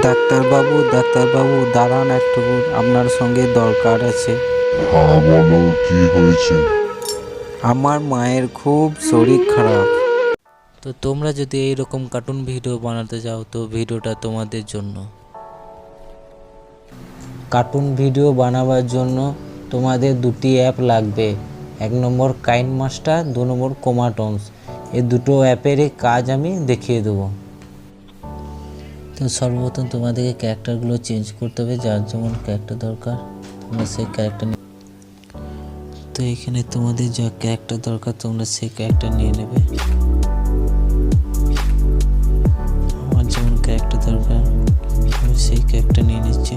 ডাক্তারবাবু দাঁড়ান একটু, আপনার সঙ্গে দরকার আছে। হ্যাঁ বলো, কি হয়েছে? আমার মায়ের খুব শরীর খারাপ। তো তোমরা যদি এইরকম কার্টুন ভিডিও বানাতে চাও তো ভিডিওটা তোমাদের জন্য। কার্টুন ভিডিও বানাবার জন্য তোমাদের দুটি অ্যাপ লাগবে। 1 নম্বর কাইনমাস্টার, 2 নম্বর কোমাটন্স। এই দুটো অ্যাপেরই কাজ আমি দেখিয়ে দেবো। তো সর্বপ্রথম তোমাদেরকে ক্যারেক্টারগুলো চেঞ্জ করতে হবে, যার যেমন ক্যারেক্টার দরকার তোমরা সেই ক্যারেক্টার নিয়ে। তো এখানে তোমাদের যা ক্যারেক্টার দরকার তোমরা সেই ক্যারেক্টার নিয়ে নেবে। আমার যেমন ক্যারেক্টার দরকার আমি সেই ক্যারেক্টার নিয়ে নিচ্ছি।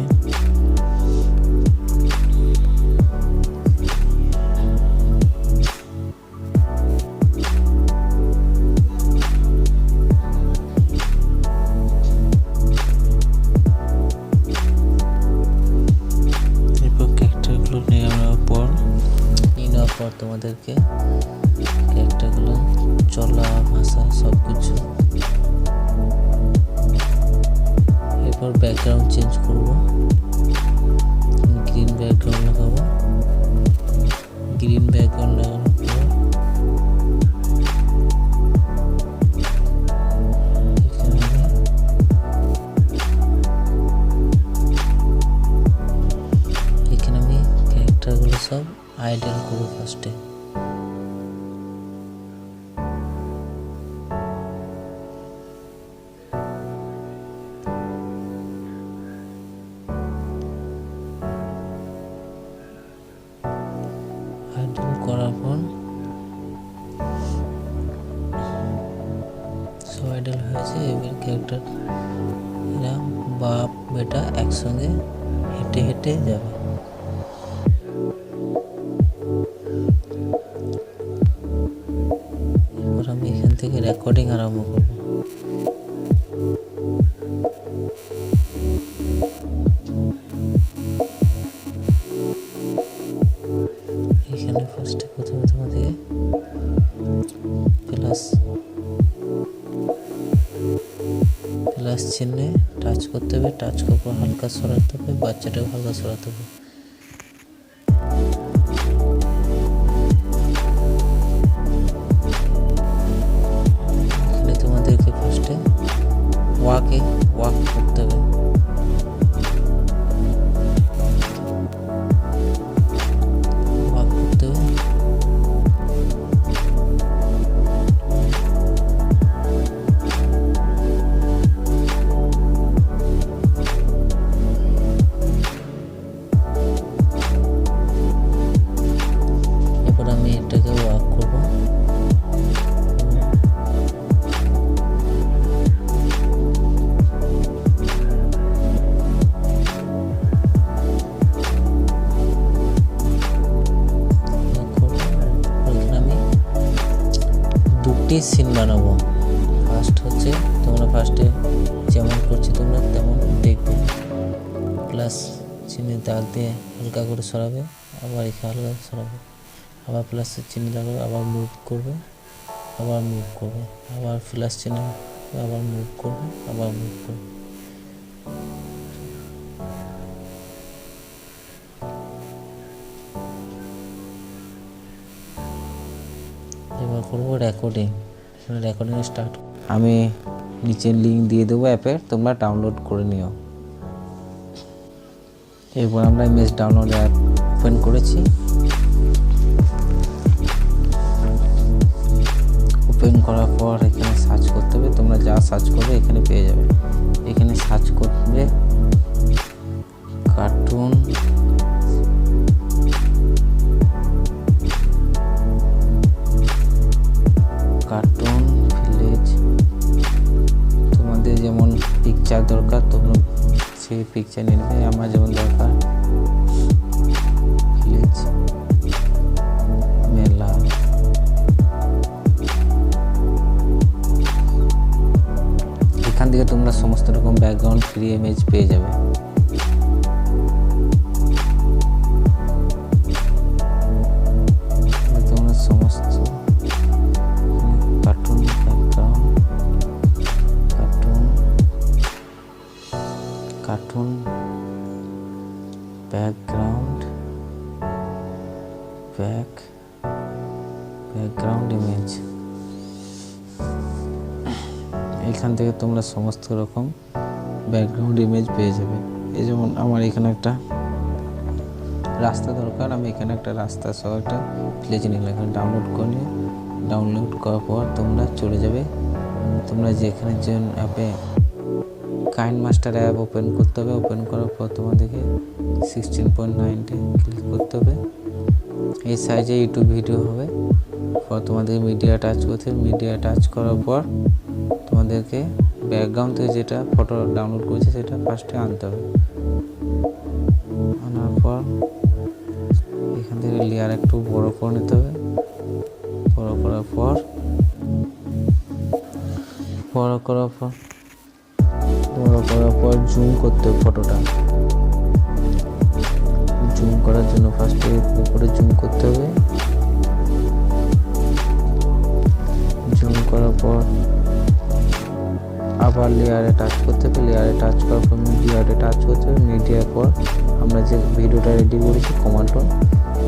নেওয়ার পর তোমাদেরকে ক্যারেক্টারগুলো চলা ভাষা সব কিছু, এরপর ব্যাকগ্রাউন্ড চেঞ্জ করব। গ্রিন ব্যাকগ্রাউন্ড লাগাবো। গ্রিন ব্যাকগ্রাউন্ড লাগানোর পর এখানে আমি ক্যারেক্টারগুলো সব আইডেল করবো ফার্স্টে। আইডেল করার পর সব আইডেল হয়েছে। এবার ক্যারেক্টার এরা বাপ বেটা একসঙ্গে হেঁটে হেঁটে যাবে। এরপর আমি এখান থেকে রেকর্ডিং আরম্ভ করব। এখানে ফার্স্টে প্রথমে তোমাদের প্লাস চিহ্নে টাচ করতে হবে। টাচ করার পর হালকা সরাতে হবে, বাচ্চাটাকে হালকা সরাতে হবে। এখানে তোমাদেরকে ফার্স্টে ওয়াক করতে হবে। ওয়াক করতে হবে। এরপর আমি এটাকে ওয়াক করব। দুটি সিন বানাবো। ফার্স্ট হচ্ছে তোমরা ফার্স্টে যেমন করছি তোমরা তেমন দেখবে। প্লাস চিহ্নের দাগ দিয়ে হালকা করে সরাবে, আবার এখানে হালকা সরাবে, আবার প্লাসের চিহ্ন লাগাবে, আবার মুভ করবে, আবার মুভ করবে, আবার প্লাস চিহ্ন আবার মুভ করবে, আবার মুভ করবে। এবার করবো রেকর্ডিং। স্টার্ট। আমি নিচের লিঙ্ক দিয়ে দেবো অ্যাপের, তোমরা ডাউনলোড করে নিও। এরপর আমরা ইমেজ ডাউনলোড অ্যাপ ওপেন করেছি। ওপেন করার পর এখানে সার্চ করতে হবে। তোমরা যা সার্চ করবে এখানে পেয়ে যাবে। এখানে সার্চ করবে কার্টুন ভিলেজ। তোমাদের যেমন পিকচার দরকার তোমরা সেই পিকচার নিয়ে নেবে। আমার যেমন দরকার ভিলেজ মেলা। এখান থেকে তোমরা সমস্ত রকম ব্যাকগ্রাউন্ড ফ্রি ইমেজ পেয়ে যাবে। তোমরা সমস্ত cartoon background cartoon background image. এখান থেকে তোমরা সমস্ত রকম ব্যাকগ্রাউন্ড ইমেজ পেয়ে যাবে। এই যেমন আমার এখানে একটা রাস্তা দরকার, আমি এখানে একটা রাস্তা সহ একটা প্লেজ নিলাম, এখানে ডাউনলোড করে নিয়ে ডাউনলোড করার পর তোমরা চলে যাবে, তোমরা যেখানে যে অ্যাপে কাইনমাস্টার অ্যাপ ওপেন করতে হবে। ওপেন করার পর তোমাদেরকে 16.9 ক্লিক করতে হবে। এই সাইজে ইউটিউব ভিডিও হবে। পর তোমাদের মিডিয়া টাচ করতে হবে। মিডিয়া টাচ করার পর তোমাদেরকে ব্যাকগ্রাউন্ড থেকে যেটা ফটো ডাউনলোড করেছে সেটা ফার্স্টে আনতে হবে। আনার পর এখান থেকে লেয়ার একটু বড় করে নিতে হবে। বড় করার পর জুম করতে হবে ফটোটা। জুম করার জন্য ফার্স্টে উপরে জুম করতে হবে। জুম করার পর আবার লেয়ারে টাচ করতে হবে। লেয়ারে টাচ করার পর মিডিয়াতে টাচ করতে হবে। মিডিয়ার পর আমরা যে ভিডিওটা রেডি করেছি কমান্ড,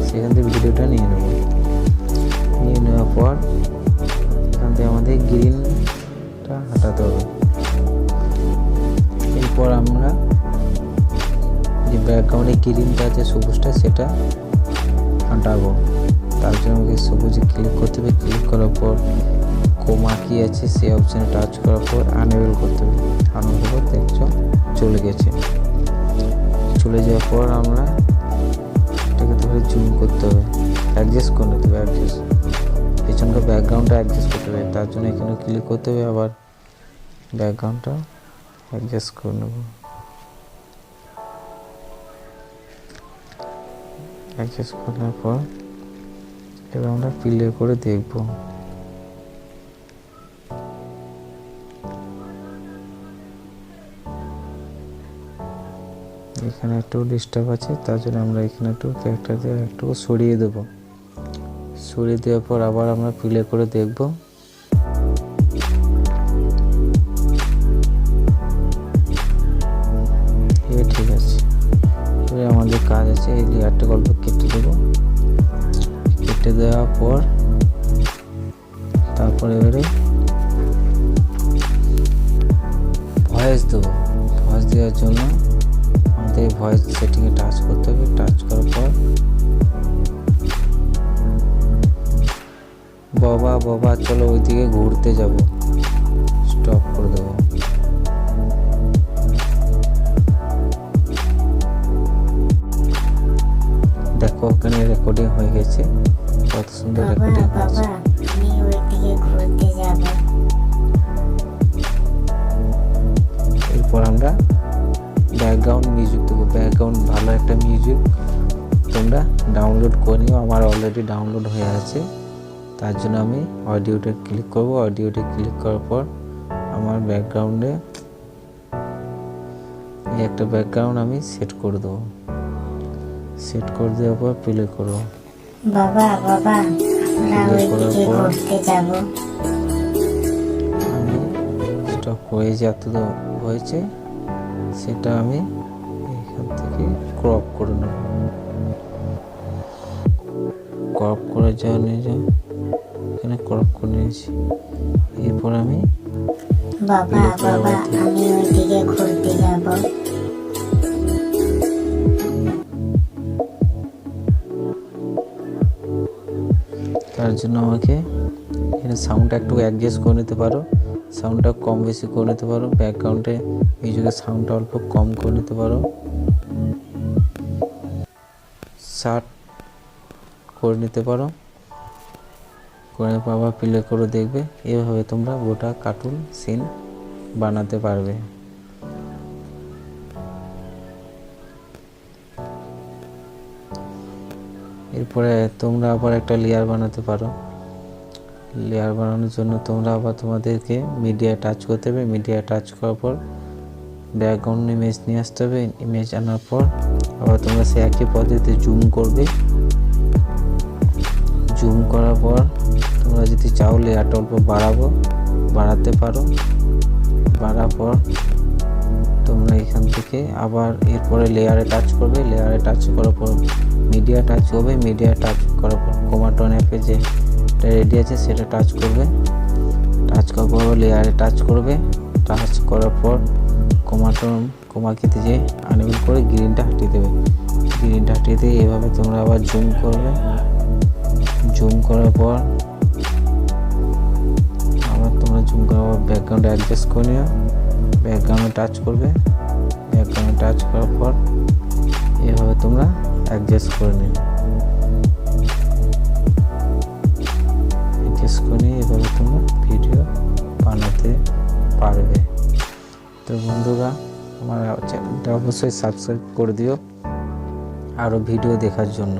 সেখান থেকে ভিডিওটা নিয়ে নেব। নিয়ে নেওয়ার পর এখান থেকে আমাদের গ্রিনটা হাঁটাতে হবে। এরপর আমরা যে ব্যাকগ্রাউন্ডে গ্রিনটা আছে সবুজটা সেটা হাঁটাবো। তার জন্য আমাকে সবুজে ক্লিক করতে হবে। ক্লিক করার পর কোমা কি আছে সেই অপশানে টাচ করার পর আনএবল করতে হবে। আনএবল করে দেখছো চলে গেছে। চলে যাওয়ার পর আমরা এটাকে ধরে জুম করতে হবে, অ্যাডজাস্ট করে নিতে হবে। পেছনকার ব্যাকগ্রাউন্ডটা অ্যাডজাস্ট করতে হবে। তার জন্য এখানে ক্লিক করতে হবে, আবার ব্যাকগ্রাউন্ডটা অ্যাডজাস্ট করে নেব। অ্যাডজাস্ট করার পর এবার আমরা প্লে করে দেখব। এখানে একটু ডিস্টার্ব আছে, তার জন্য আমরা এখানে একটু ক্যারেক্টার দিয়ে একটু সরিয়ে দেবো। সরিয়ে দেওয়ার পর আবার আমরা প্লে করে দেখব। ঠিক আছে, এবারে আমাদের কাজ আছে এই লেয়ারটা গল্প কেটে দেবো। কেটে দেওয়ার পর তারপর এবারে ভয়েস দেবো। ভয়েস দেওয়ার জন্য আমাদের ভয়েস সেটিংয়ে টাচ করতে হবে। টাচ করার পর বাবা চলো ওইদিকে ঘুরতে যাব, স্টপ করে দেবো। দেখো ওখানে রেকর্ডিং হয়ে গেছে, কত সুন্দর রেকর্ডিং হয়েছে। আমি ওইদিকে ঘুরতে যাব। এরপর আমরা ব্যাকগ্রাউন্ড মিউজিক দেবো। ব্যাকগ্রাউন্ড ভালো একটা মিউজিক তোমরা ডাউনলোড করে নিও। আমার অলরেডি ডাউনলোড হয়ে আছে, তার জন্য আমি অডিওতে ক্লিক করব। অডিওতে ক্লিক করার পর আমার ব্যাকগ্রাউন্ডে একটা ব্যাকগ্রাউন্ড আমি সেট করে দেবো। সেট করে দেওয়ার পর প্লে করবো। বাবা আমরা ওইদিকে ঘুরতে যাব। আমি স্টপ হয়ে যত হয়েছে সেটা আমি এখান থেকে ক্রপ করে নেব। ক্রপ করে যাওয়া নিয়ে যাও, এখানে ক্রপ করে নিয়েছি। এরপর আমি বাবা আমি ওইদিকে ঘুরতে যাব। তার জন্য আমাকে এখানে সাউন্ডটা একটু অ্যাডজাস্ট করে নিতে পারো, সাউন্ডটা কম বেশি করে নিতে পারো। ব্যাকগ্রাউন্ডে মিউজিকের সাউন্ডটা অল্প কম করে নিতে পারো, শার্ট করে নিতে পারো। করে আবার প্লে করে দেখবে। এভাবে তোমরা গোটা কার্টুন সিন বানাতে পারবে। এরপরে তোমরা আবার একটা লেয়ার বানাতে পারো। লেয়ার বানানোর জন্য তোমরা আবার তোমাদেরকে মিডিয়া টাচ করতে হবে। মিডিয়া টাচ করার পর ব্যাকগ্রাউন্ড ইমেজ নিয়ে আসতে হবে। ইমেজ আনার পর আবার তোমরা সে একই পদ্ধতিতে জুম করবে। জুম করার পর তোমরা যদি চাও লেয়ারটা অল্প বাড়াতে পারো। বাড়ার পর তোমরা এখান থেকে ওকে, আবার এরপরে লেয়ারে টাচ করবে, লেয়ারে টাচ করার পর মিডিয়া টাচ করবে, মিডিয়া টাচ করার পর ক্রোমাটন অ্যাপে যে রেডি আছে সেটা টাচ করবে, টাচ করার পর লেয়ারে টাচ করবে, টাচ করার পর ক্রোমাকিতে যে আনএবল করে গ্রিনটা হাটিয়ে দেবে, গ্রিনটা হাটিয়ে দিয়ে এভাবে তোমরা আবার জুম করবে, জুম করার পর আবার তোমরা জুম করার পর ব্যাকগ্রাউন্ড অ্যাডজাস্ট করে নিও, ব্যাকগ্রাউন্ডে টাচ করবে, ব্যাকগ্রাউন্ডে টাচ করার পর এভাবে তোমরা অ্যাডজাস্ট করে নিও, অ্যাডজাস্ট করে নিয়ে এভাবে তোমরা ভিডিও বানাতে পারবে। তো বন্ধুরা, আমার চ্যানেলটা অবশ্যই সাবস্ক্রাইব করে দিও আরও ভিডিও দেখার জন্য।